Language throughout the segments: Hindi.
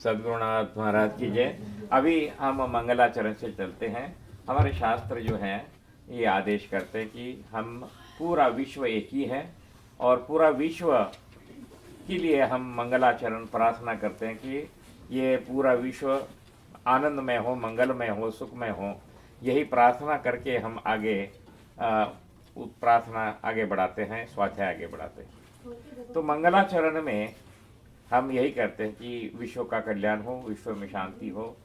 सद्गुरुनाथ महाराज की जय। अभी हम मंगलाचरण से चलते हैं। हमारे शास्त्र जो हैं ये आदेश करते हैं कि हम पूरा विश्व एक ही है और पूरा विश्व के लिए हम मंगलाचरण प्रार्थना करते हैं कि ये पूरा विश्व आनंदमय हो, मंगलमय हो, सुखमय हो। यही प्रार्थना करके हम आगे प्रार्थना आगे बढ़ाते हैं, स्वाध्याय आगे बढ़ाते हैं। तो मंगलाचरण में हम यही करते हैं कि विश्व का कल्याण हो, विश्व में शांति हो,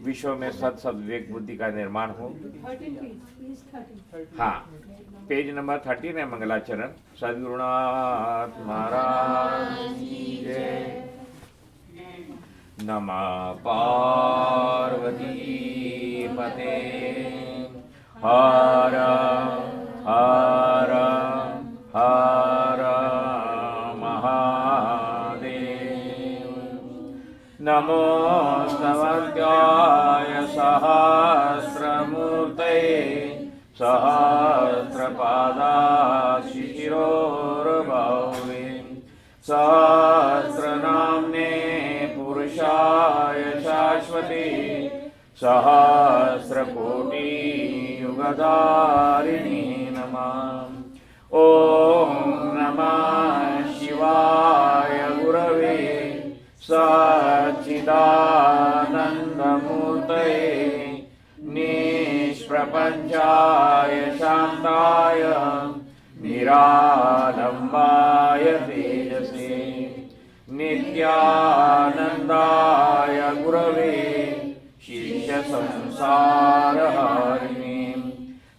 विश्व में सद विवेक बुद्धि का निर्माण हो। हाँ, पेज नंबर 13 है मंगलाचरण। सद्गुरुनाथ महाराज की जय। नमः पार्वती पते हर हर हर नमो नमस्ते सहस्रमूर्तये सहस्रपादाशिशिरोर्भवे सहस्रनाम्ने पुरुषाय शाश्वते सहस्रकोटियुगधारिणे नमः। ॐ नमः शिवाय गुरवे सच्चिदानन्दमूर्तये निष्प्रपञ्चाय शान्ताय निरालम्बाय तेजसे नित्यानन्दाय गुरवे शिष्यसंसारहरिणे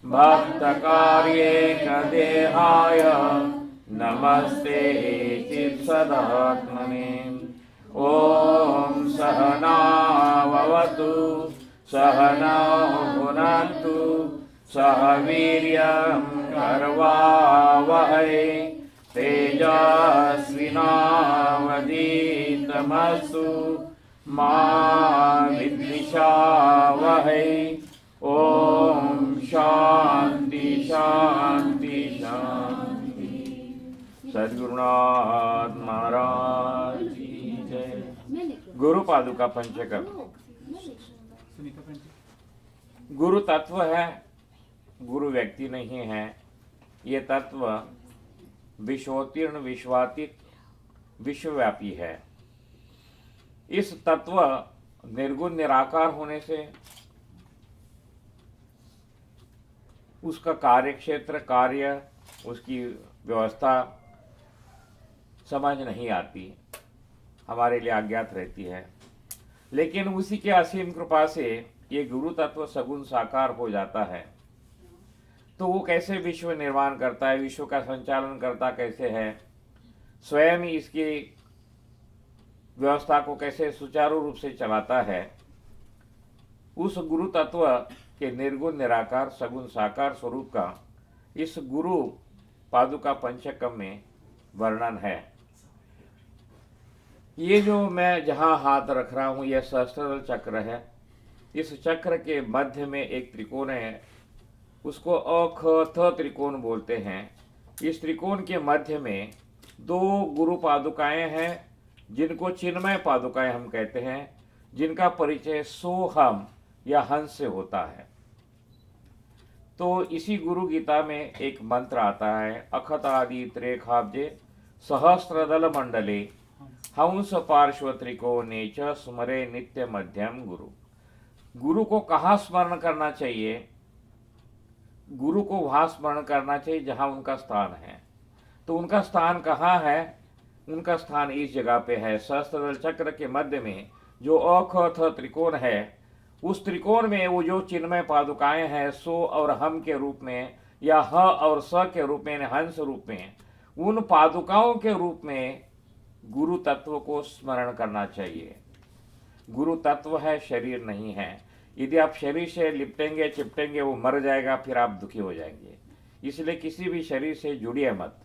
भक्तकार्येकदेहाय नमस्ते चित्सदात्मने। ॐ सहनाववतु सहनौ भुनक्तु सह वीर्यं करवावहै तेजस्विनावधीतमस्तु मा विद्विषावहै। ॐ शान्ति शान्ति शान्ति। सद्गुरुनाथ महाराज की जय। गुरु पादुका पंचकम। गुरु तत्व है, गुरु व्यक्ति नहीं है। ये तत्व विश्वोत्तीर्ण, विश्वातीत, विश्वव्यापी है। इस तत्व निर्गुण निराकार होने से उसका कार्य क्षेत्र, कार्य, उसकी व्यवस्था समझ नहीं आती, हमारे लिए अज्ञात रहती है। लेकिन उसी के असीम कृपा से ये गुरु तत्व सगुण साकार हो जाता है। तो वो कैसे विश्व निर्माण करता है, विश्व का संचालन करता कैसे है, स्वयं इसकी व्यवस्था को कैसे सुचारू रूप से चलाता है, उस गुरु तत्व के निर्गुण निराकार सगुण साकार स्वरूप का इस गुरु पादुका पंचकम में वर्णन है। ये जो मैं जहाँ हाथ रख रहा हूँ, यह सहस्त्रदल चक्र है। इस चक्र के मध्य में एक त्रिकोण है, उसको अख त्रिकोण बोलते हैं। इस त्रिकोण के मध्य में दो गुरु पादुकाएं हैं, जिनको चिन्मय पादुकाएं हम कहते हैं, जिनका परिचय सोहम या हंस से होता है। तो इसी गुरु गीता में एक मंत्र आता है, अखतादि त्रेखाब्जे सहस्त्रदल मंडले हंस पार्श्व त्रिकोणे च स्मरे नित्य मध्यम गुरु। गुरु को कहाँ स्मरण करना चाहिए? गुरु को वहाँ स्मरण करना चाहिए जहाँ उनका स्थान है। तो उनका स्थान कहाँ है? उनका स्थान इस जगह पे है, सहस्त्रदल चक्र के मध्य में जो अख त्रिकोण है, उस त्रिकोण में वो जो चिन्मय पादुकाएं हैं, सो और हम के रूप में या ह और स के रूप में, हंस रूप में, उन पादुकाओं के रूप में गुरु तत्व को स्मरण करना चाहिए। गुरु तत्व है, शरीर नहीं है। यदि आप शरीर से लिपटेंगे चिपटेंगे, वो मर जाएगा, फिर आप दुखी हो जाएंगे। इसलिए किसी भी शरीर से जुड़िए मत।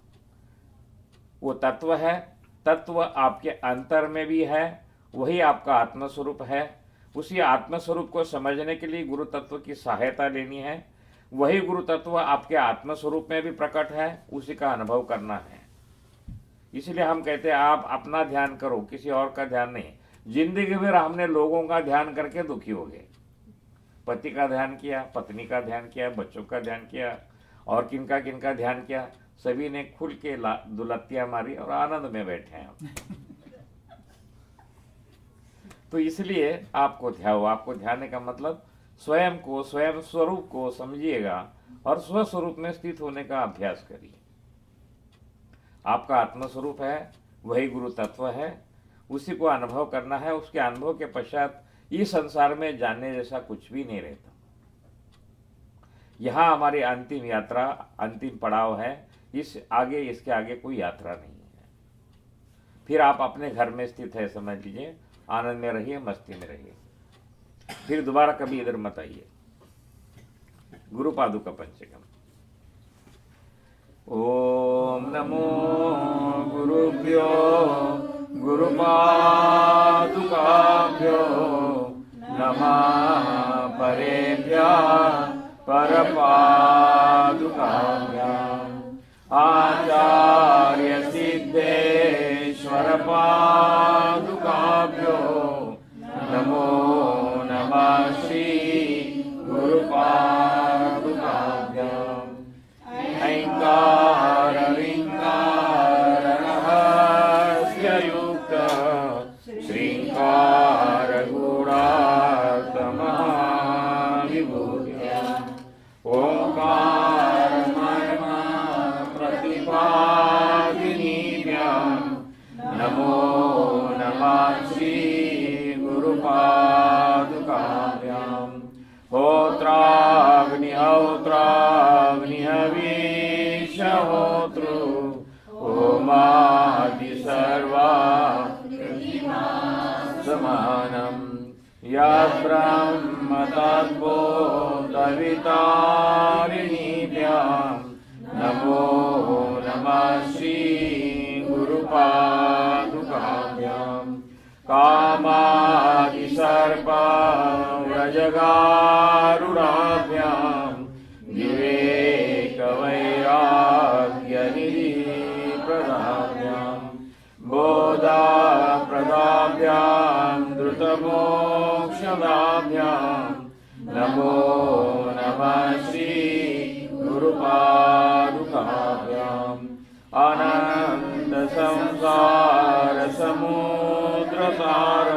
वो तत्व है, तत्व आपके अंतर में भी है, वही आपका आत्मस्वरूप है। उसी आत्मस्वरूप को समझने के लिए गुरु तत्व की सहायता लेनी है। वही गुरु तत्व आपके आत्मस्वरूप में भी प्रकट है, उसी का अनुभव करना है। इसलिए हम कहते हैं आप अपना ध्यान करो, किसी और का ध्यान नहीं। जिंदगी भर हमने लोगों का ध्यान करके दुखी हो गए। पति का ध्यान किया, पत्नी का ध्यान किया, बच्चों का ध्यान किया, और किनका किनका ध्यान किया, सभी ने खुल के दुलत्तियां मारी और आनंद में बैठे हैं। तो इसलिए आपको ध्यान का मतलब स्वयं को, स्वयं स्वरूप को समझिएगा और स्वस्वरूप में स्थित होने का अभ्यास करिए। आपका आत्मस्वरूप है, वही गुरु तत्व है, उसी को अनुभव करना है। उसके अनुभव के पश्चात इस संसार में जानने जैसा कुछ भी नहीं रहता। यहाँ हमारी अंतिम यात्रा, अंतिम पड़ाव है। इसके आगे कोई यात्रा नहीं है। फिर आप अपने घर में स्थित है समझ लीजिए, आनंद में रहिए, मस्ती में रहिए, फिर दोबारा कभी इधर मत आइए। गुरु पादुका पंचकम। ओम नमो गुरुभ्यो गुरुपादुकाभ्यो नमः परेभ्यः परपादुकाभ्याम् आचार्य सिद्धेश्वर पादुकाभ्यो नमो नमः श्री गुरुपादुकाभ्याम् ऐंकार विंकार रहस्ययुक्त श्रींकार गुणार्तमहाविभूतिम् ओंकार मर्म प्रतिपादिनीभ्याम् नमो नमः श्री गुरुपादुकाभ्याम् होत्राग्निहोत्राग्निहवीशहोतृ ओमादि सर्वा समानम् यद्ब्रह्म तद्बोधवितारिणीभ्याम् नमो नमः श्री गुरुपादुकाभ्याम् कामादिसर्पा व्रजगारुडाभ्याम् विवेकवैराग्यनिधि प्रदाभ्याम् बोधाप्रदाभ्याम् द्रुतमोक्षदाभ्याम् नमो नमः श्री गुरुपादुकाभ्याम् अनंत संसार समुद्रसार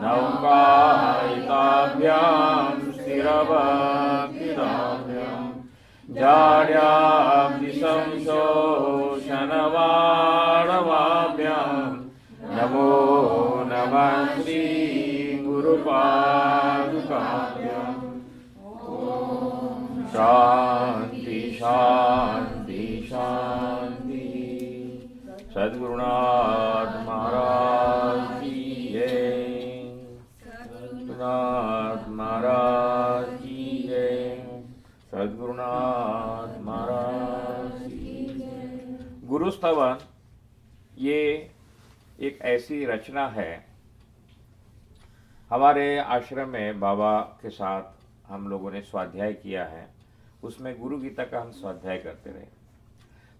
नौकायिताभ्याम् स्थिरभक्तिदाभ्याम् जाड्याब्धि संशोषणवाडवाभ्याम् नमो नमः श्री गुरुपादुकाभ्याम् शांति शांति शांति। सद्गुरुनाथ महाराज की जय। सद्गुरुनाथ महाराज की जय। सद्गुरुनाथ महाराज की जय। गुरु स्तवन ये एक ऐसी रचना है। हमारे आश्रम में बाबा के साथ हम लोगों ने स्वाध्याय किया है, उसमें गुरु गीता का हम स्वाध्याय करते रहे।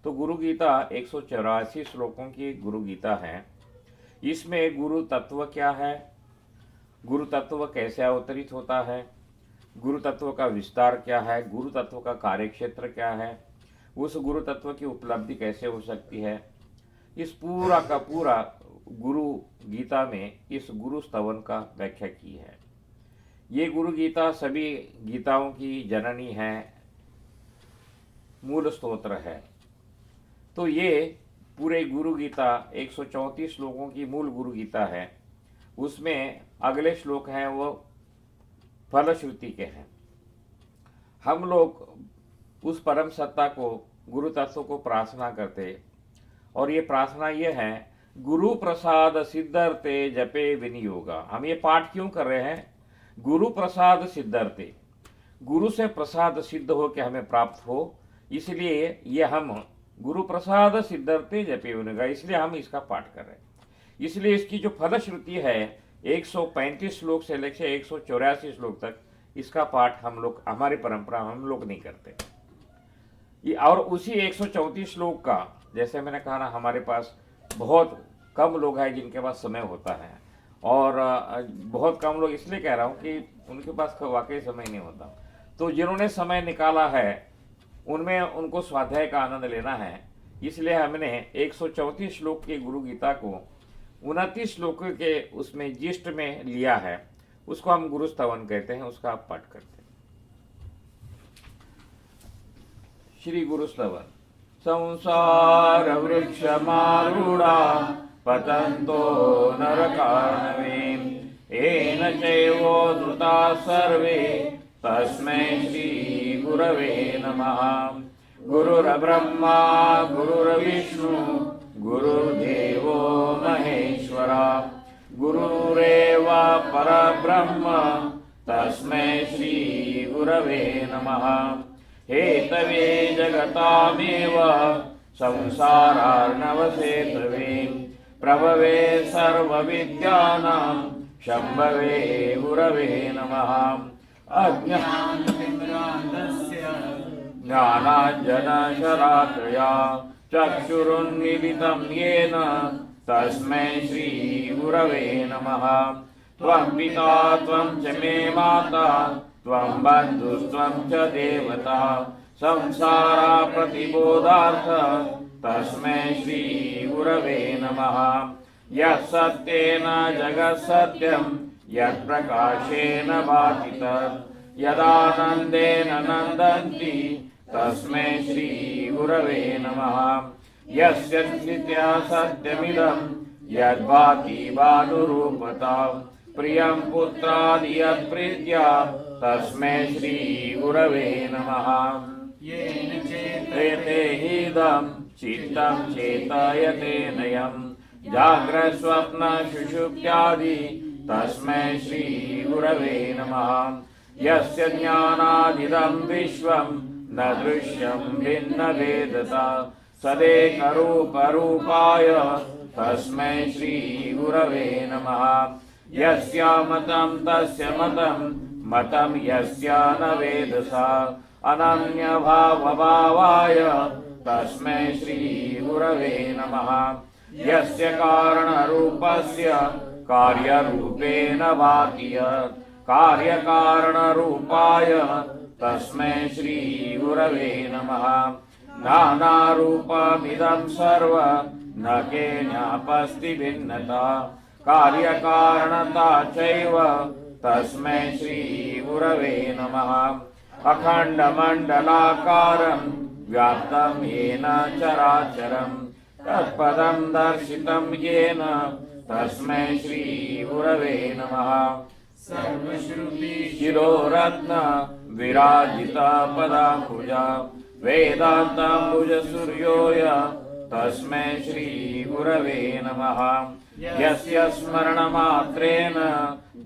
तो गुरु गीता 184 श्लोकों की गुरु गीता है। इसमें गुरु तत्व क्या है, गुरु तत्व कैसे अवतरित होता है, गुरु तत्व का विस्तार क्या है, गुरु तत्व का कार्यक्षेत्र क्या है, उस गुरु तत्व की उपलब्धि कैसे हो सकती है, इस पूरा का पूरा गुरु गीता में इस गुरु स्तवन का व्याख्या की है। ये गुरु गीता सभी गीताओं की जननी है, मूल स्तोत्र है। तो ये पूरे गुरु गीता 134 श्लोकों की मूल गुरु गीता है। उसमें अगले श्लोक हैं वो फलश्रुति के हैं। हम लोग उस परम सत्ता को, गुरु तत्व को प्रार्थना करते, और ये प्रार्थना ये है, गुरु प्रसाद सिद्धर्ते जपे विनियोगा। हम ये पाठ क्यों कर रहे हैं? गुरु प्रसाद सिद्धर्ते, गुरु से प्रसाद सिद्ध हो के हमें प्राप्त हो, इसलिए ये हम गुरु प्रसाद सिद्धर्ते जपे विनियोगा, इसलिए हम इसका पाठ कर रहे हैं। इसलिए इसकी जो फलश्रुति है 135 श्लोक से लेकर 184 श्लोक तक, इसका पाठ हम लोग, हमारी परंपरा हम लोग नहीं करते। और उसी 134 श्लोक का, जैसे मैंने कहा ना, हमारे पास बहुत कम लोग हैं जिनके पास समय होता है, और बहुत कम लोग, इसलिए कह रहा हूँ कि उनके पास वाकई समय नहीं होता। तो जिन्होंने समय निकाला है उनमें उनको स्वाध्याय का आनंद लेना है। इसलिए हमने 134 श्लोक की गुरु गीता को 29 श्लोकों के उसमें जिष्ट में लिया है, उसको हम गुरु स्तवन कहते हैं, उसका आप पाठ करते हैं। श्री गुरु स्तवन। संसार वृक्ष मारूढ़ा पतन्तो नरकार्णवे येन चैवोद्धृता सर्वे तस्मै श्री गुरवे नमः। गुरुर्ब्रह्मा गुरुर्विष्णु गुरुर्देवो महेश्वरा गुरुरेव परब्रह्म तस्मै श्री गुरवे नमः। हेतवे जगतामेव संसारार्णवसेतवे प्रभवे सर्वविद्यानां शम्भवे गुरवे नमः। ज्ञानाञ्जनशलाकया चक्षुरुन्मीलितं येन तस्मै श्रीगुरवे नमः। त्वं पिता त्वं च मे माता त्वं बन्धुस्त्वं च देवता संसारप्रतिबोधार्थ तस्मै श्रीगुरवे नमः। यः सत्येन जगत्सत्यं यत्प्रकाशेन भाति तत् यदानन्देन नन्दन्ति तस्मै श्रीगुरवे नमः। यस्य नित्या सत्यमिदं यद्भाति भानुरूपता प्रियं पुत्रादि यत्प्रीत्या तस्मै श्रीगुरवे नमः। येन चेतयते हिदं चित्तं चेतयते नयं जाग्रस्वप्न सुषुप्त्यादि तस्मै श्रीगुरवे नमः। यस्य ज्ञानादिदं विश्वं न दृश्यं भिन्न वेदता सदेकरूपरूपाय तस्मै श्रीगुरवे नमः। यस्यामतं तस्य मतं मतं यस्य न वेदसा अनन्यभावभावाय तस्मै श्रीगुरवे नमः। यस्य कारणरूपस्य कार्यरूपेण भाति यत् कार्यकारणरूपाय तस्मै श्रीगुरवे नमः। नानारूपमिदं सर्व न केनापस्ति भिन्नता कार्यकारणता चैव तस्मै श्रीगुरवे नमः। अखण्डमण्डलाकारं व्याप्तं येन चराचरं तत्पदं दर्शितं येन तस्मै श्रीगुरवे नमः। सर्वश्रुति शिरोरत्न विराजिता पदाम्बुजा वेदान्ताम्बुज सूर्योय तस्मै श्रीगुरवे नमः। यस्य स्मरणमात्रेण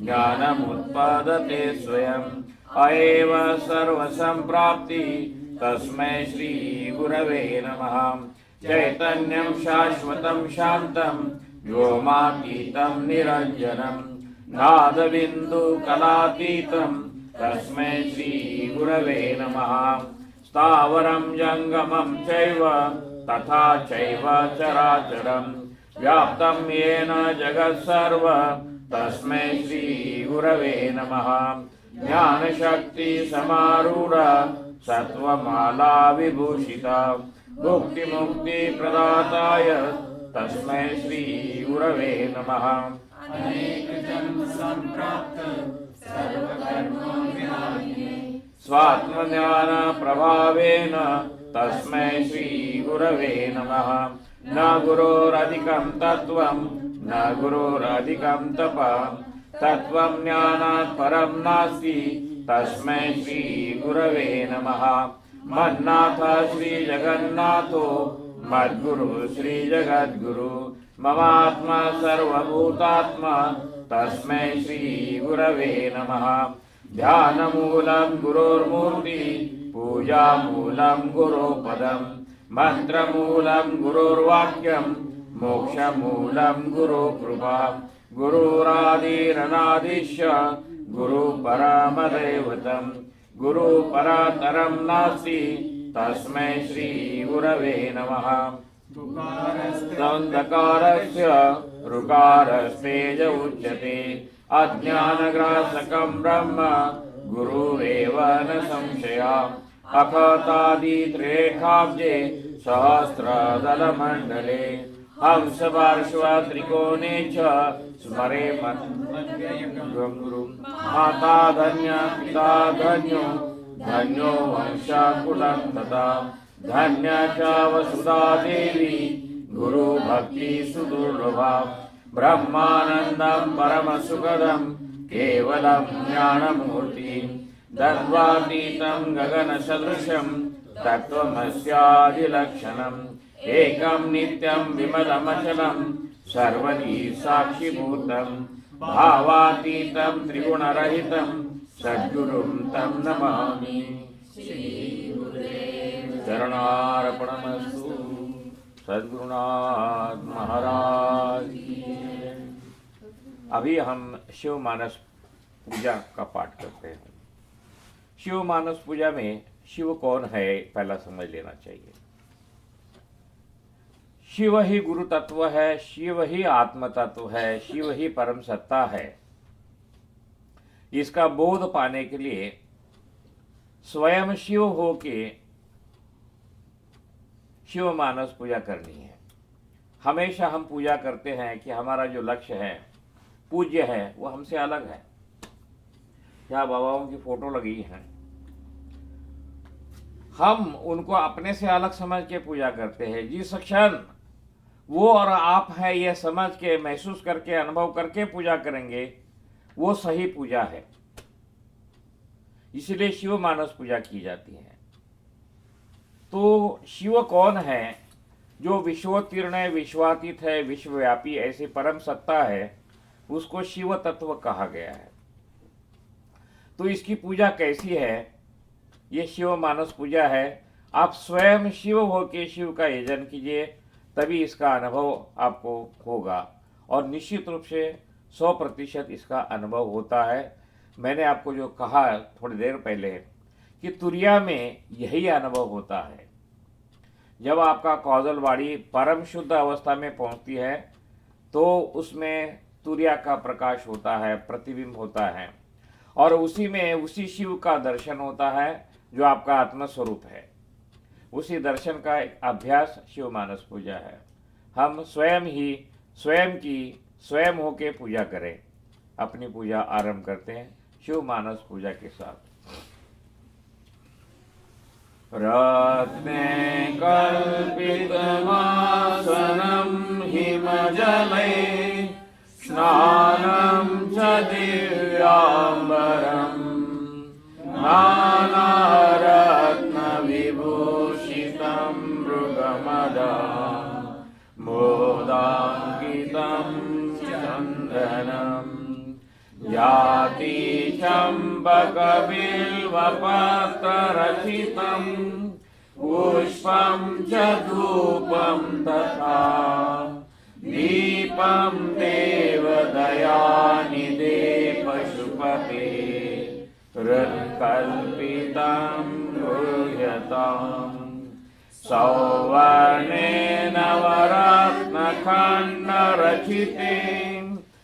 ज्ञानमुत्पादते स्वयं अएव सर्वसम्प्राप्ति तस्मै श्रीगुरवे नमः। चैतन्यं शाश्वतं शान्तं व्योमातीतं निरञ्जनं नादबिन्दुकलातीतं तस्मै श्रीगुरवे नमः। स्थावरं जङ्गमं चैव तथा चैव चराचरं व्याप्तं येन जगत्सर्व तस्मै श्रीगुरवे नमः। ज्ञानशक्तिसमारूढ सत्त्वमाला विभूषिता भुक्तिमुक्तिप्रदाताय तस्मै श्रीगुरवे नमः। स्वात्मज्ञानप्रभावेन तस्मै श्रीगुरवे नमः। न गुरोरधिकं तत्त्वं न गुरोरधिकं तपः तत्त्वं ज्ञानात् परं नास्ति तस्मै श्रीगुरवे नमः। मन्नाथ श्रीजगन्नाथो मद्गुरु श्रीजगद्गुरु ममात्मा सर्वभूतात्मा तस्मै श्रीगुरवे नमः। ध्यानमूलं गुरोर्मूर्ति पूजामूलं गुरोपदं मन्त्रमूलं गुरोर्वाक्यं मोक्षमूलं गुरुकृपा गुरुरादिरनादिश्च गुरुपरमदैवतं गुरुपरतरं नास्ति तस्मै श्रीगुरवे नमः। दकारस्य ऋकारस्तेज उच्यते अज्ञानग्रासकं ब्रह्म गुरुरेव न संशया अखतादित्रेखाब्जे सहस्रदलमण्डले हंसपार्श्वत्रिकोणे च स्मरे माता धन्य पिता धन्यो धन्यो वंशकुलं तथा धन्य च वसुधा देवी गुरु भक्ति सुदुर्लभा ब्रह्मानन्दं परमसुखदं केवलं ज्ञानमूर्ति दर्वातीतं गगनसदृशं तत्त्वमस्यादिलक्षणम् एकं नित्यं विमलमचलं सर्वदी साक्षिभूतं भावातीतं त्रिगुणरहितं सद्गुरुं तं नमामि। चरणार्पणमस्तु। सद्गुरुनाथ महाराज की। अभी हम शिव मानस पूजा का पाठ करते हैं। शिव मानस पूजा में शिव कौन है पहला समझ लेना चाहिए। शिव ही गुरु तत्व है, शिव ही आत्म तत्व है, शिव ही परम सत्ता है। इसका बोध पाने के लिए स्वयं शिव होके शिव मानस पूजा करनी है। हमेशा हम पूजा करते हैं कि हमारा जो लक्ष्य है, पूज्य है, वो हमसे अलग है। यहाँ बाबाओं की फोटो लगी है, हम उनको अपने से अलग समझ के पूजा करते हैं। जिस क्षण वो और आप हैं यह समझ के, महसूस करके, अनुभव करके पूजा करेंगे, वो सही पूजा है। इसलिए शिव मानस पूजा की जाती है। तो शिव कौन है? जो विश्वोत्तीर्ण है, विश्वातीत है, विश्वव्यापी ऐसी परम सत्ता है, उसको शिव तत्व कहा गया है। तो इसकी पूजा कैसी है? ये शिव मानस पूजा है। आप स्वयं शिव होके शिव का यजन कीजिए, तभी इसका अनुभव आपको होगा। और निश्चित रूप से 100% इसका अनुभव होता है। मैंने आपको जो कहा थोड़ी देर पहले कि तुरिया में यही अनुभव होता है। जब आपका कौशल वाणी परम शुद्ध अवस्था में पहुंचती है तो उसमें तुरिया का प्रकाश होता है, प्रतिबिंब होता है, और उसी में उसी शिव का दर्शन होता है जो आपका आत्मस्वरूप है। उसी दर्शन का एक अभ्यास शिव मानस पूजा है। हम स्वयं ही स्वयं की स्वयं होके पूजा करें। अपनी पूजा आरंभ करते हैं शिव मानस पूजा के साथ। रत्ने कल्पितमासनं हिमजले स्नानं च दिव्याम्बरं नानारत्नविभूषितं मृगमदा मोदाङ्कितं चन्दनं याति चम्पकबिल्वपत्ररचितं पुष्पं च धूपं तथा दीपं देवदयानिधे पशुपते हृत्कल्पितं गृह्यताम् सौवर्णेन नवरत्नखण्डरचिते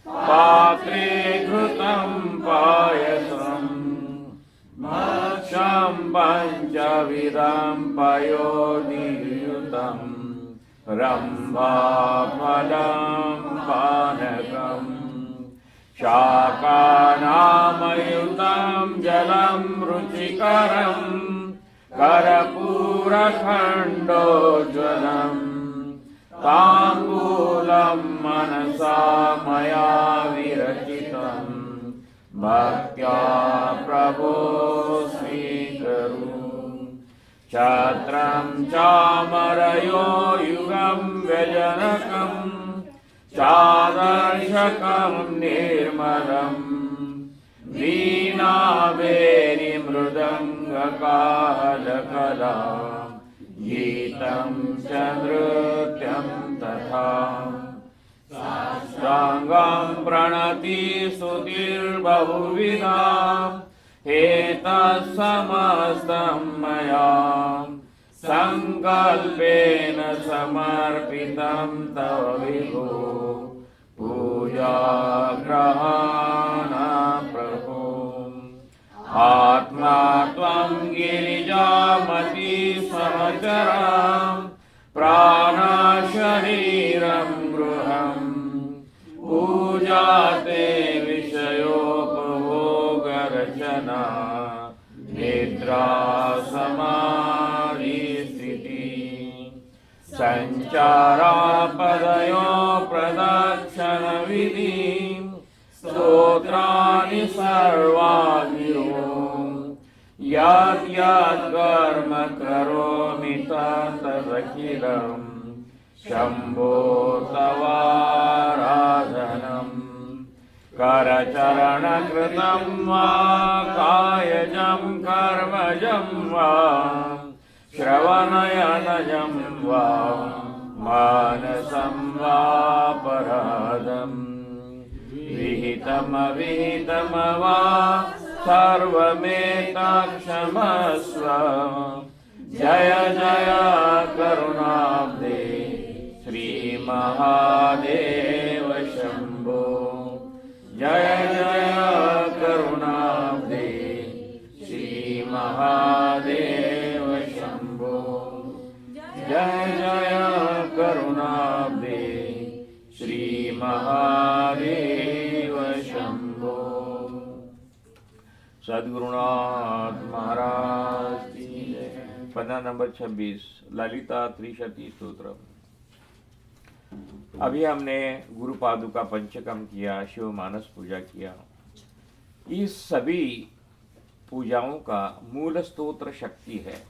पात्रे घृतं पायसम् भक्ष्यं पञ्चविधं पयोनियुतं रम्भाफलं पानकम् शाकानामयुतं जलं रुचिकरं कर्पूरखण्डोज्ज्वलम् ताम्बूलं मनसा मया विरचितं भक्त्या प्रभो स्वीकुरु छत्रं चामरयो युगं व्यजनकं चादर्शकं निर्मलं वीणावेरिमृदङ्गकाहलकला गीतं च नृत्यं तथा साङ्गं प्रणति स्तुतिर्बहुविधा एतत्समस्तं मया संकल्पेन समर्पितं तव विभो पूजा ग्रहण प्रभो। आत्मा त्वं गिरिजामति सहचरं प्राण शरीरं गृहम् पूजा ते विषयोपभोगरचना निद्रा समाधि स्थिति संचारापदयो प्रदक्षिण विधि स्तोत्राणि सर्वागिरो यत् यत् कर्म करोमि तदखिलम् शम्भो तवाराधनम्। करचरणकृतं वा कायजं कर्मजं वा श्रवणयनजं वा मानसं वापराधम् विहितमविहितं वा सर्वमेतत्क्षमस्व। जय जय करुणाब्धे श्री महादेव शंभो। जय जय करुणाब्धे श्री महादेव शंभो। जय जय करुणाब्धे श्री महादेव शंभो। सद्गुरुनाथ महाराज की जय। पन्ना नंबर 26 ललिता त्रिशती स्तोत्र। अभी हमने गुरु पादुका पंचकम किया, शिव मानस पूजा किया। इस सभी पूजाओं का मूल स्तोत्र शक्ति है।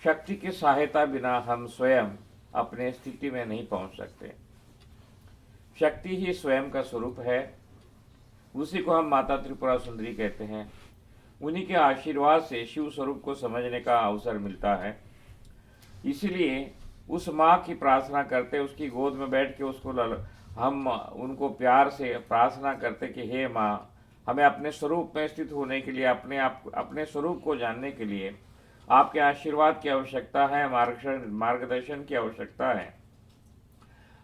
शक्ति की सहायता बिना हम स्वयं अपने स्थिति में नहीं पहुंच सकते। शक्ति ही स्वयं का स्वरूप है। उसी को हम माता त्रिपुरा सुंदरी कहते हैं। उन्हीं के आशीर्वाद से शिव स्वरूप को समझने का अवसर मिलता है। इसीलिए उस माँ की प्रार्थना करते, उसकी गोद में बैठ के हम उनको प्यार से प्रार्थना करते कि हे माँ, हमें अपने स्वरूप में स्थित होने के लिए, अपने स्वरूप को जानने के लिए आपके आशीर्वाद की आवश्यकता है, मार्गदर्शन की आवश्यकता है।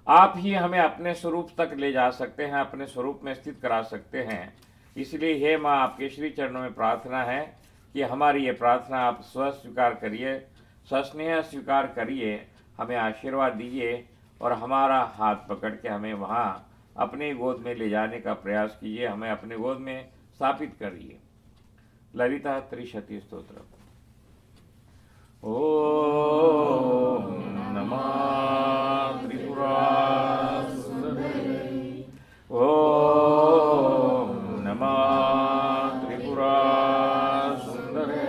आप ही हमें अपने स्वरूप तक ले जा सकते हैं, अपने स्वरूप में स्थित करा सकते हैं। इसलिए हे माँ, आपके श्री चरणों में प्रार्थना है कि हमारी ये प्रार्थना आप स्वीकार करिए, सस्नेह स्वीकार करिए, हमें आशीर्वाद दीजिए और हमारा हाथ पकड़ के हमें वहाँ अपने गोद में ले जाने का प्रयास कीजिए, हमें अपने गोद में स्थापित करिए। ललिता त्रिशती स्तोत्र। ओम नमः त्रिपुरासुंदरी। ओम नमः त्रिपुरासुंदरी।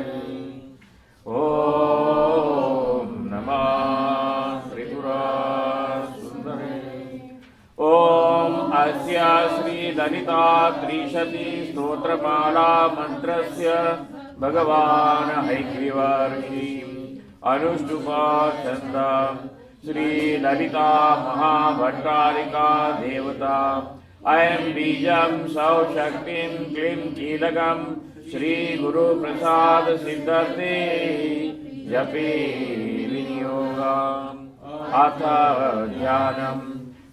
ओम नमः त्रिपुरासुंदरी। ओम अस्य श्री ललिता त्रिशती स्तोत्रमाला मंत्रस्य भगवान हयग्रीवर्षि अनुष्टुपा छंदा श्री ललिता महाभट्टारिका देवता अयं बीजं सौशक्तिं क्लीं कीलकं श्री गुरु प्रसाद सिद्धते जपे विनियोगम् अथ ध्यानम्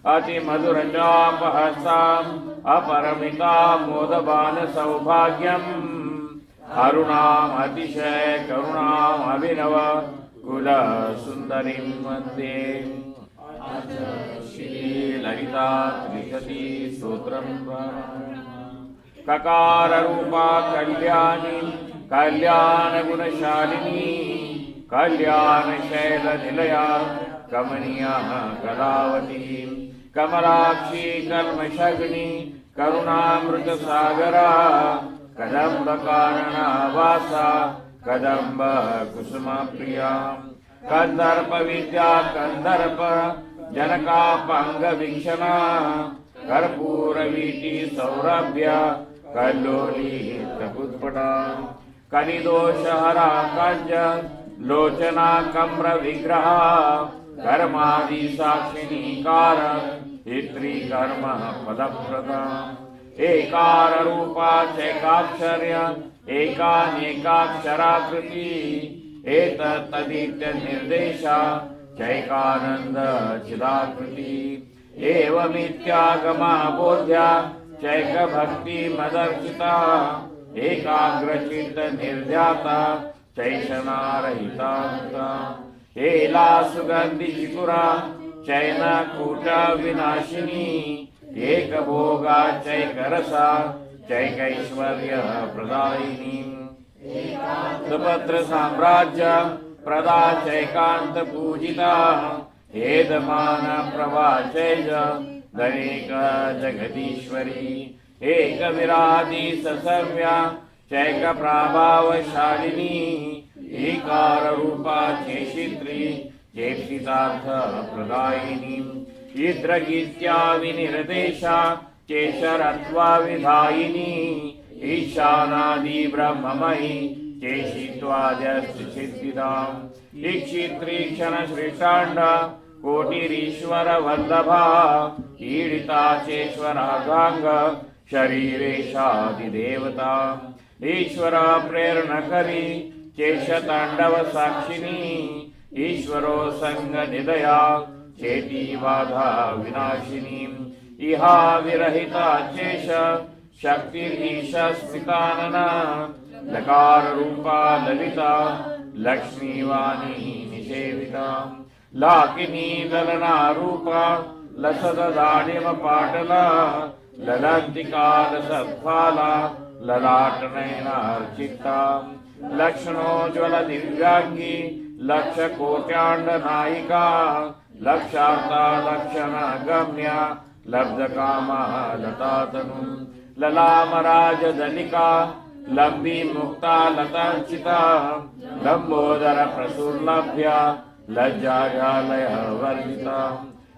अतिमधुरचापहस्ताम् अपरमितामोदपान सौभाग्यम् अरुणाम् अतिशय करुणाम् अभिनव कुल सुंदरीं वन्दे। श्री ललिता त्रिशती स्तोत्रम्। ककार रूपा कल्याणी कल्याण गुणशालिनी कल्याण शैल निलया कमनीया कलावती कमलाक्षी कल्मषग्नि करुणामृत सागरा कदम्ब कारणवासा कदम्ब कुसुम प्रिया कंदर्प विद्या कंदर्प जनका पंग वीक्षणा कर्पूर वीटी सौरभ्य कल्लोली प्रपुत्पटा कलिदोषहरा कंज लोचना कम्र विग्रह कर्मादि साक्षिणी कार हित्री कर्म पदप्रदा एकार रूपा चैकाक्षर्य एकानेकाक्षराकृति एतत्तदित्य निर्देशा चैकानंद चिदाकृति एवमित्यागमा बोध्या चैक भक्ति मदर्शिता एकाग्रचित्त निर्ध्याता चैषणारहिता हेला सुगंधि चिकुरा चैन कूट विनाशिनी एक भोगा चैक रसा चैकैश्वर्य प्रदायिनी सुभद्र साम्राज्य प्रदा चैकांत पूजिता हेदमान प्रभा चैज धनेक जगदीश्वरी एक विराधी ससव्या चैक प्रभावशालिनी एकार रूपा चेशित्री चेक्षितार्थ प्रदायिनी इद्रगीत्या विनिर्देशा चेशरत्वा विधायिनी ईशानादि ब्रह्ममयी चेशित्वाजस्थिसिद्धिदाम् ईक्षित्री क्षण श्रेष्ठांड कोटिरीश्वर वल्लभा ईडिता चेश्वरागांग शरीरेशादिदेवता ईश्वर प्रेरणकरी चेशतांडव साक्षिणी ईश्वरो संग निदया चेती बाधा विनाशिनी इहा विरहिता चेश शक्तिर्ईशा स्मितानना लकार रूपा ललिता लक्ष्मीवाणी निषेविता लाकिनी ललना रूपा लसद दानिम पाटला ललंतिका लसत्फाला ललाट नयनार्चिता लक्षणोज्वल दिव्यांगी लक्ष कोट्यांड नायिका लक्षार्था लक्षण गम्या लब्ध कामा लतातनु ललामराज दलिका लंबी मुक्ता लतार्चिता लंबोदर प्रसुर्लभ्या लज्जालय वर्जिता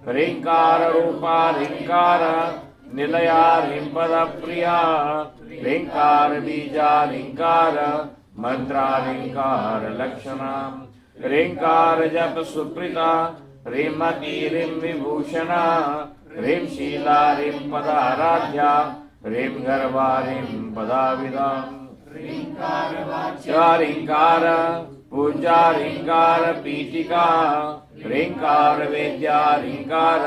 ह्रींकार रूपा ह्रींकार निलया ह्रींपद प्रिया ह्रींकार बीजा ह्रींकार मंत्रा ह्रींकार लक्षणा ह्रींकार जप सुप्रीता ह्रीमती ह्रीं विभूषणा ह्रीं शीला ह्रीं पदाराध्या ह्रीं गर्भा ह्रीं पदाविदा ह्रींकार पूजा ह्रींकार पीठिका ह्रींकार वेद्या ह्रींकार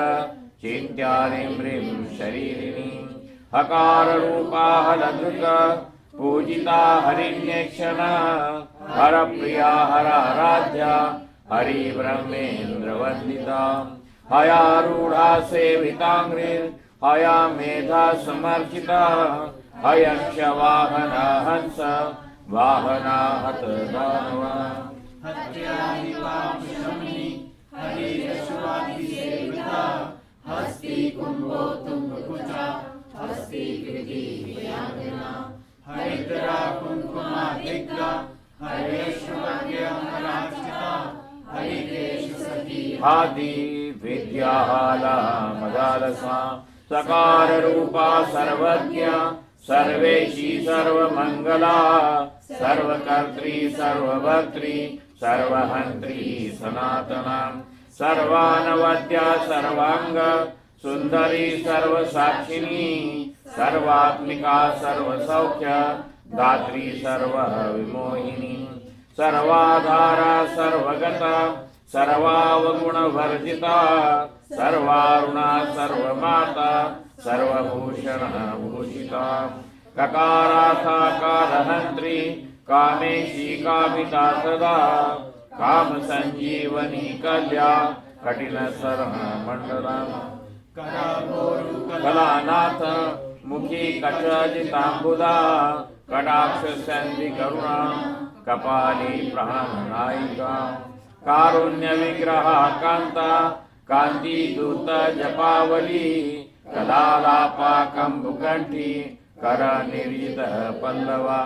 चिंत्या ह्रीं ह्रीं शरीरिणी हकार रूपा हलधृक पूजिता हरिण्यक्षण हर प्रिया हर आराध्या हरि ब्रह्मेन्द्र वंदिता हयारूढ़ा सेवितांग्रिर हया मेधा समर्चिता हयक्ष वाहन हंस वाहना हत दानवा हस्ति कुंभो तुंगकुचा हस्ति कृति वियांजना हरिद्रा कुंकुमा दिग्गा हरेश्वर्यमराचिता हरिकेश सखी आदि विद्याहाला मदालसा सकार रूपा सर्वज्ञ सर्वेशी सर्वमंगला सर्वकर्त्री सर्वभर्त्री सर्वहंत्री सनातना सर्वानवद्या सर्वांग सुंदरी सर्वसाक्षिणी सर्वात्मिका सर्वसौख्य दात्री सर्व विमोहिनी सर्वाधारा सर्वगता सर्वावगुण वर्जिता सर्वारुणा सर्वमाता सर्वभूषण भूषिता ककाराथाकारहंत्री कामेशी कामिता सदा काम संजीवनी कल्या कठिन सरह मंडला कलानाथ मुखी कचजितांबुदा कटाक्ष संधि करुणा कपाली प्राणनायिका कारुण्य विग्रहा कांता कांति दूत जपावली कलालापा कंबुकंठी कर निर्जित पल्लवा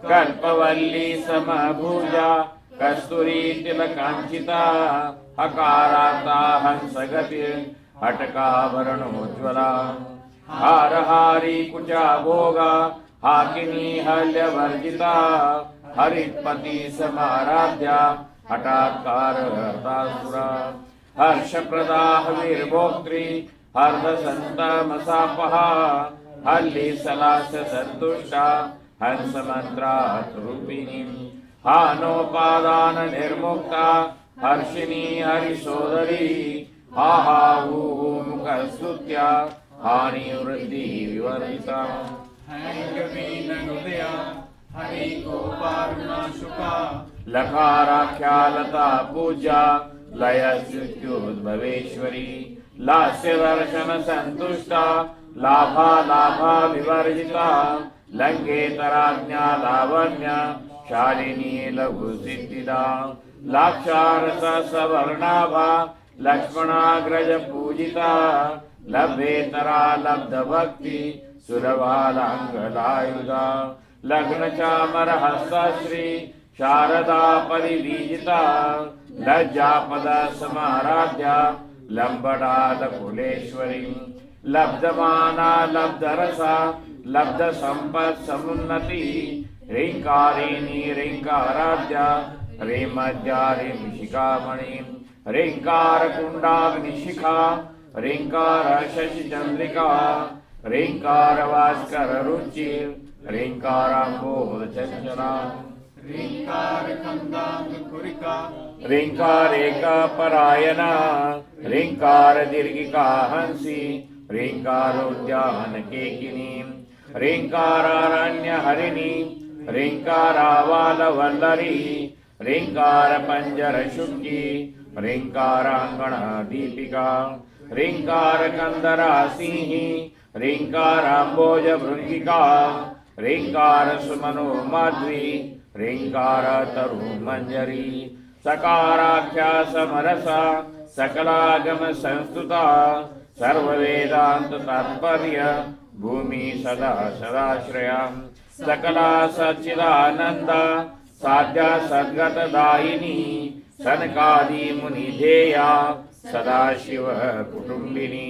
कल्पवल्ली समभुजा कस्तूरी तिलकांचिता हकाराता हंसगति हटकाभरणोज्ज्वला हारहारी कुचा भोगा हाकिनी हल्य वर्जिता हरिपति समाराध्या हठात्कार हतासुरा हर्षप्रदा हविर्भोक्त्री हर्ष संतमसापहा हल्ली सलास संतुष्टा हंस मंत्रात् रूपिणी हानोपादान निर्मुक्ता हर्षिणी हरिसोदरी हा हा हू हू मुखस्तुत्या हानि वृद्धि विवर्जिता हैंगवीन हृदया हरि गोपारुणा शुका लकाराख्या लता पूजा लयस्युद्भवेश्वरी लास्य दर्शन संतुष्टा लाभा लाभा विवर्जिता लंकेतराज्ञा लावण्य शालिनी लघु सिद्धिदा लाक्षारस सवर्णाभा लक्ष्मणाग्रज पूजिता लभ्येतरा लब्ध भक्ति सुरभालांगलायुधा लग्न चामर हस्तश्री शारदा परिवीजिता लज्जापद समाराध्या लंबडाल कुलेश्वरी लब्धमाना लब्धरसा लब्ध संपत् समुन्नति ह्रींकारिणी ह्रींकाराध्या ह्रीमध्या ह्रींशिखामणि ह्रींकार कुंडाग्निशिखा ह्रींकार शशि चंद्रिका ह्रींकार भास्कर रुचि ह्रींकाराम्बोध चंचला ह्रींकार कंदांग कुरिका ह्रींकार एक परायणा ह्रींकार दीर्घिका हंसी ह्रींकारोद्यान केकिनी ह्रींकारारण्य हरिणी ह्रींकारावालवल्लरी ह्रींकार पंजर शुक्की ह्रींकारांगण दीपिका ह्रींकार कंदरा सिंही ह्रींकाराम्बोज भृंगिका ह्रींकार सुमनो माध्वी ह्रींकार तरु मंजरी सकाराख्या समरसा सकलागम संस्तुता सर्ववेदांत तात्पर्य भूमि सदा सदाश्रया सकला सच्चिदानंदा साध्या सद्गत दायिनी सनकादि मुनिधेया सदाशिव कुटुंबिनी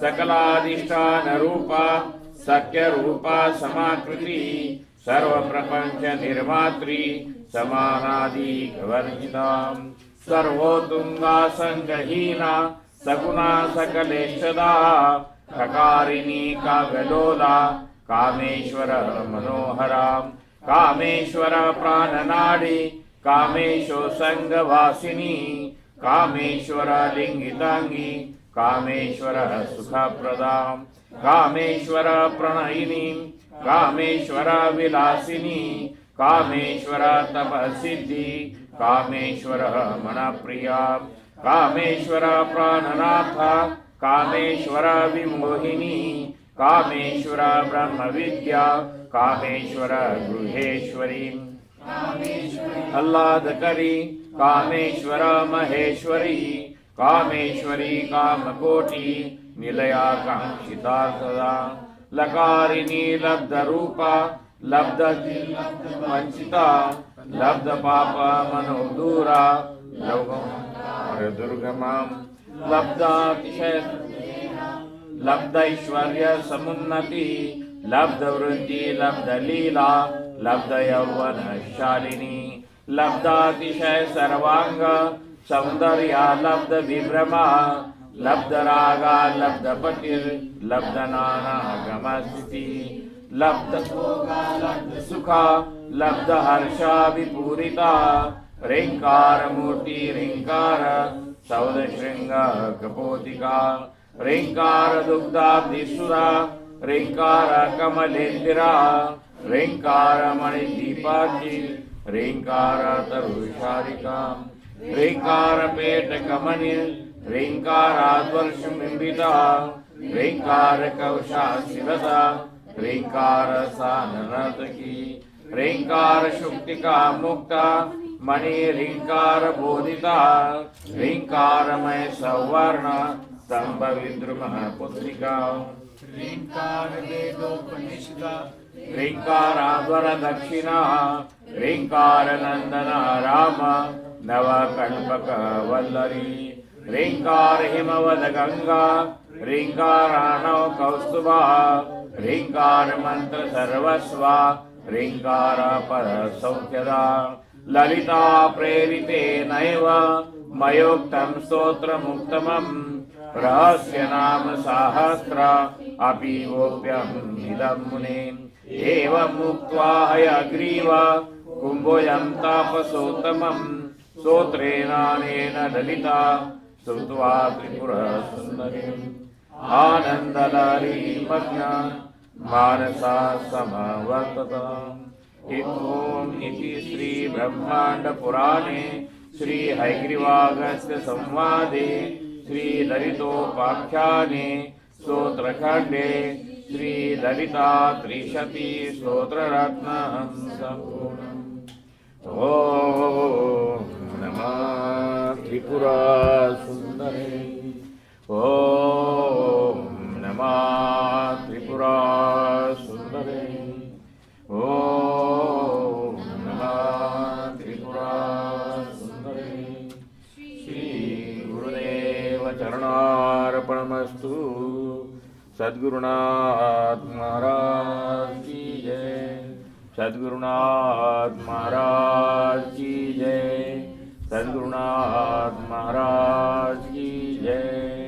सकलाधिष्ठान रूपा सत्य रूपा समाकृति सर्व प्रपंच निर्मात्री समानादि वर्जिता सर्वोत्तुंगा संगहीना सगुणा सकलेशदा खकारिणी काव्यलोला कामेश्वर मनोहरा कामेश्वर प्राणनाडी कामेशो संगवासिनी कामेश्वर लिंगितांगी कामेश्वर सुखप्रदा कामेश्वर प्रणयिनी कामेश्वर विलासिनी कामेश्वर तपसिद्धि कामेश्वर मनप्रिया कामेश्वर प्राणनाथ कामेश्वर विमोहिनी कामेश्वर ब्रह्म विद्या कामेश्वर गृहेश्वरी आह्लादकरी कामेश्वर महेश्वरी कामेश्वरी कामकोटि निलया कांक्षिता सदा लकारिणी लब्ध रूपा लब्ध वंचिता लब्ध पाप मनोदूरा दुर्गमा लब्धातिशय लब्ध ऐश्वर्य समुन्नति लब्ध वृद्धि लब्ध लीला लब्ध यौवन शालिनी लब्धातिशय सर्वांग सौंदर्या लब्ध विभ्रमा लब्ध रागा लब्ध पतिर लब्ध नाना गमस्थिति लब्ध लब्ध सुखा लब्ध हर्षा विपूरिता ह्रींकार मूर्ति ह्रींकार सौद श्रृंग कपोतिका ह्रींकार दुग्धाब्धिसुरा ह्रींकार कमलेन्द्रा ह्रींकार मणिदीपाची ह्रींकार तरुशारिका ह्रींकार पेट कमनीय ह्रींकाराद्वर्षमिम्बिता ह्रींकार कौशाशिवता ह्रींकार साननर्तकी ह्रींकार शुक्तिका मुक्ता मणि ह्रींकार बोधिता ह्रींकारमय सौवर्ण स्तंभ विद्रुम पुत्रिका ह्रींकार वेदोपनिषदा ह्रींकाराध्वर दक्षिणा ह्रींकार नंदन राम नवकल्पक वल्लरी ह्रींकार हिमवद गंगा ह्रींकाराणव कौस्तुभा ह्रींकार मंत्र सर्वस्वा ह्रींकार पर सौख्यदा ललिता प्रेरिते नैव मयोक्तं स्तोत्रमुत्तमम् रहस्य नाम सहस्र अपि गोप्यम् इदं मुने एवं मुक्त्वा हयग्रीव कुम्भोऽयं तापसोत्तमं स्तोत्रेणानेन ललिता स्तुत्वा त्रिपुरसुन्दरीम् आनन्ददायिनीं मग्ना मानसा समवर्तताम्। ॐ इति श्रीब्रह्माण्डपुराणे श्रीहयग्रीवागस्त्य संवादे श्रीललितोपाख्याने स्तोत्रखण्डे श्रीललिता त्रिशती स्तोत्ररत्नं सम्पूर्णम्। ॐ नमः त्रिपुरासुन्दरे। ॐ नमः त्रिपुरासुन्दरे। ॐ नमः त्रिपुरासुन्दरे। श्रीगुरुदेव चरणार्पणमस्तु। सद्गुरुनाथ महाराज की जय। सद्गुरुनाथ महाराज की जय। सद्गुरुनाथ महाराज की जय।